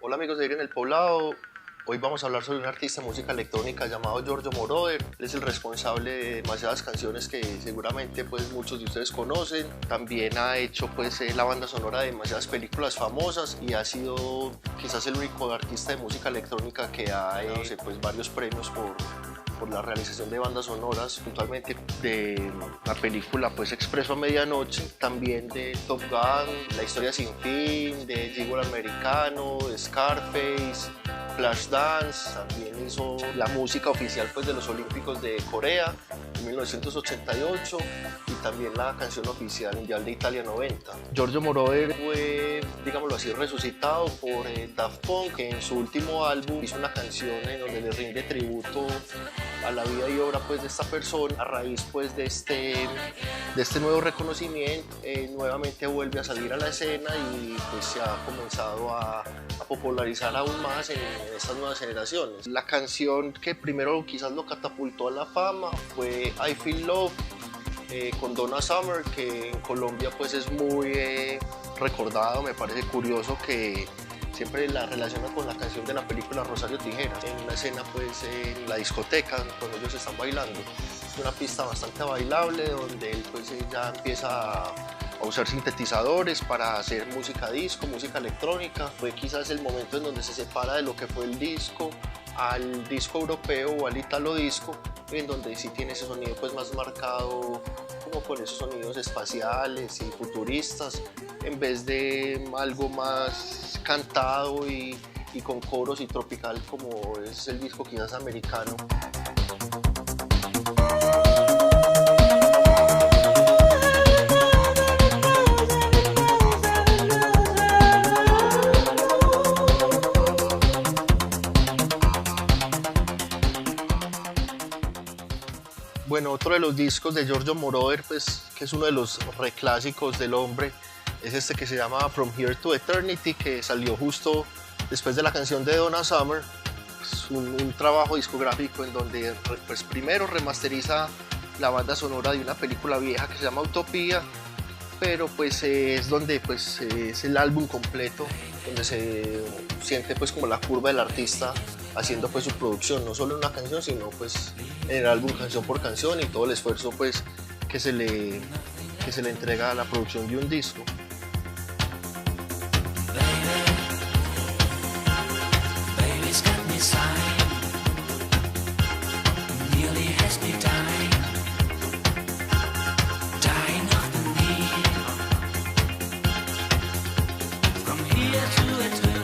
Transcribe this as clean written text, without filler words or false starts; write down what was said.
Hola amigos de Ir en el Poblado, hoy vamos a hablar sobre un artista de música electrónica llamado Giorgio Moroder. Él es el responsable de demasiadas canciones que seguramente pues muchos de ustedes conocen. También ha hecho pues la banda sonora de demasiadas películas famosas y ha sido quizás el único artista de música electrónica que ha hecho pues varios premios por la realización de bandas sonoras, puntualmente de la película pues Expreso a Medianoche, también de Top Gun, La Historia Sin Fin, de Gigolo Americano, de Scarface, Flashdance. También hizo la música oficial pues de los Olímpicos de Corea en 1988 y también la canción oficial mundial de Italia 90. Giorgio Moroder fue, digámoslo así, resucitado por Daft Punk, que en su último álbum hizo una canción en donde le rinde tributo a la vida y obra pues de esta persona. A raíz pues de este nuevo reconocimiento, nuevamente vuelve a salir a la escena y pues se ha comenzado a popularizar aún más en estas nuevas generaciones. La canción que primero quizás lo catapultó a la fama fue I Feel Love, con Donna Summer, que en Colombia pues es muy recordado. Me parece curioso que siempre la relaciona con la canción de la película Rosario Tijeras, en una escena pues en la discoteca cuando ellos están bailando. Es una pista bastante bailable donde él pues ya empieza a usar sintetizadores para hacer música disco, música electrónica. Fue quizás el momento en donde se separa de lo que fue el disco al disco europeo o al italo disco, en donde sí tiene ese sonido pues más marcado, como con esos sonidos espaciales y futuristas, en vez de algo más cantado y con coros y tropical como es el disco quizás americano. Bueno, otro de los discos de Giorgio Moroder, pues, que es uno de los reclásicos del hombre, es este que se llama From Here to Eternity, que salió justo después de la canción de Donna Summer. Es un trabajo discográfico en donde pues, primero remasteriza la banda sonora de una película vieja que se llama Utopía, pero pues es donde pues, es el álbum completo, donde se siente pues, como la curva del artista haciendo pues su producción, no solo una canción, sino pues en el álbum canción por canción y todo el esfuerzo pues que se le entrega a la producción de un disco. From here to eternity.